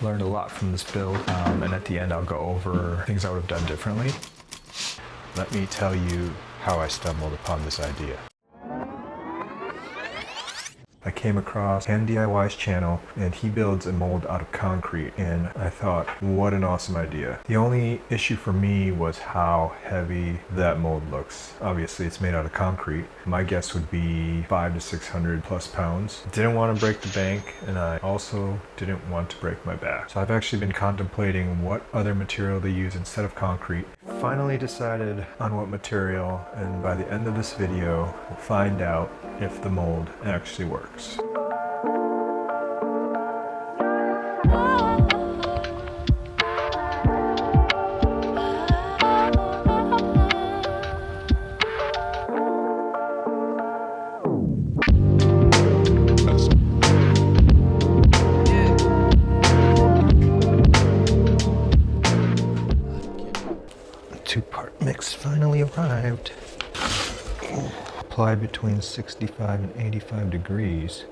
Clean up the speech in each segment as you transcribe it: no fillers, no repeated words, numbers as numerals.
Learned a lot from this build, and at the end I'll go over things I would have done differently. Let me tell you how I stumbled upon this idea. I came across Ken DIY's channel, and he builds a mold out of concrete, and I thought, what an awesome idea. The only issue for me was how heavy that mold looks. Obviously it's made out of concrete. My guess would be 500 to 600 plus pounds. Didn't want to break the bank, and I also didn't want to break my back. So I've actually been contemplating what other material to use instead of concrete. Finally decided on what material, and by the end of this video we'll find out if the mold actually works. 2-part mix finally arrived. Apply between 65 and 85 degrees.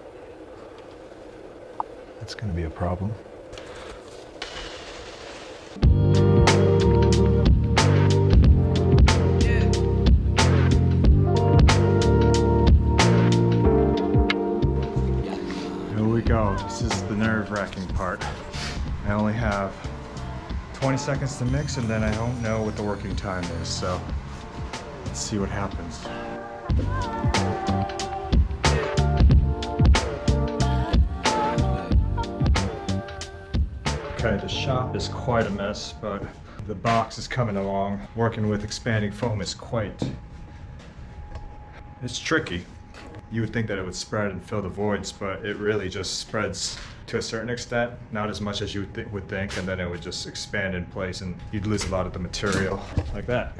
That's going to be a problem. Here we go. This is the nerve-wracking part. I only have 20 seconds to mix, and then I don't know what the working time is, so let's see what happens. Okay, the shop is quite a mess, but the box is coming along. Working with expanding foam is it's tricky. You would think that it would spread and fill the voids, but it really just spreads to a certain extent, not as much as you would think, and then it would just expand in place and you'd lose a lot of the material like that.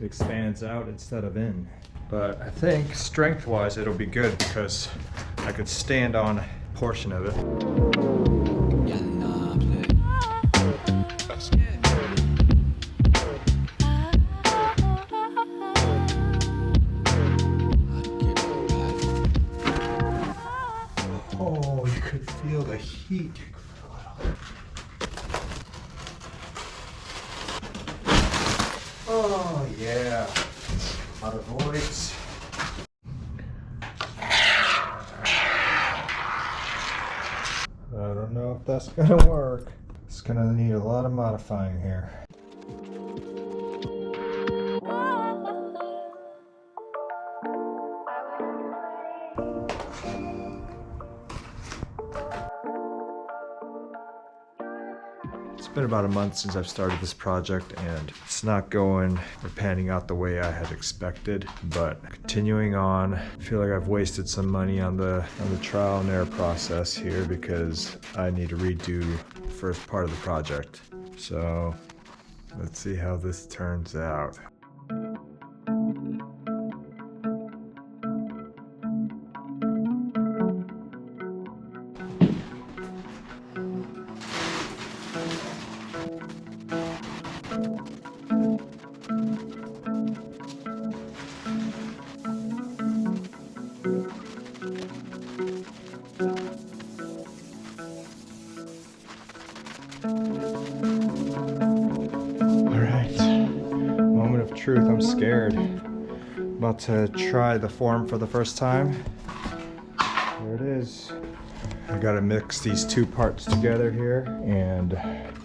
It expands out instead of in. But I think strength-wise it'll be good because I could stand on a portion of it. Oh, you could feel the heat. Oh yeah, a lot of voids. I don't know if that's gonna work. It's gonna need a lot of modifying here. It's been about a month since I've started this project, and it's not going or panning out the way I had expected, but continuing on. I feel like I've wasted some money on the trial and error process here because I need to redo the first part of the project. So let's see how this turns out. Truth, I'm scared. About to try the form for the first time. There it is. I gotta mix these 2 parts together here and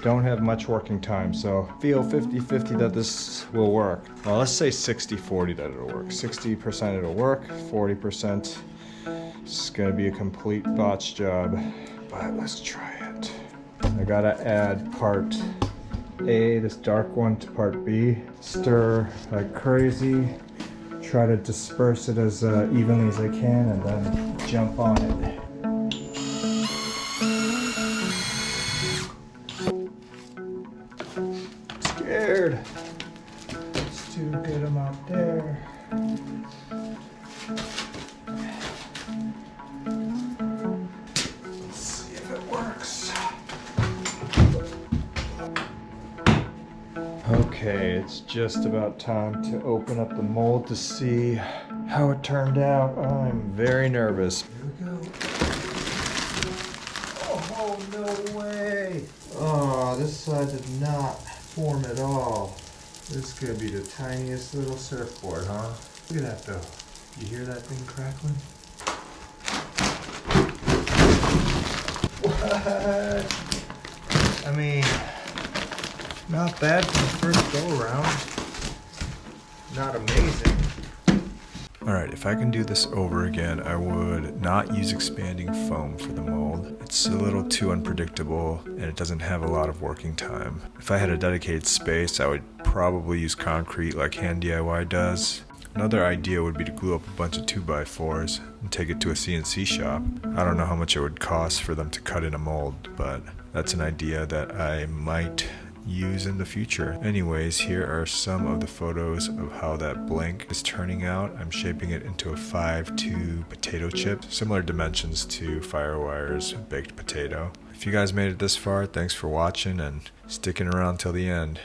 don't have much working time, so feel 50-50 that this will work. Well, let's say 60-40 that it'll work. 60% it'll work, 40% it's gonna be a complete botch job, but let's try it. I gotta add part A, this dark one, to part B. Stir like crazy. Try to disperse it as evenly as I can, and then jump on it. I'm scared. Let's get them out there. Let's see if it works. Okay, it's just about time to open up the mold to see how it turned out. I'm very nervous. Here we go. Oh, no way. did not form at all. This is gonna be the tiniest little surfboard, huh? Look at that though. You hear that thing crackling? What? I mean, not bad for the first go around. Not amazing. Alright, if I can do this over again, I would not use expanding foam for the mold. It's a little too unpredictable and it doesn't have a lot of working time. If I had a dedicated space, I would probably use concrete like Hand DIY does. Another idea would be to glue up a bunch of 2x4s and take it to a CNC shop. I don't know how much it would cost for them to cut in a mold, but that's an idea that I might use in the future. Anyways, here are some of the photos of how that blank is turning out. I'm shaping it into a 5'2" potato chip, similar dimensions to Firewire's baked potato. If you guys made it this far, thanks for watching and sticking around till the end.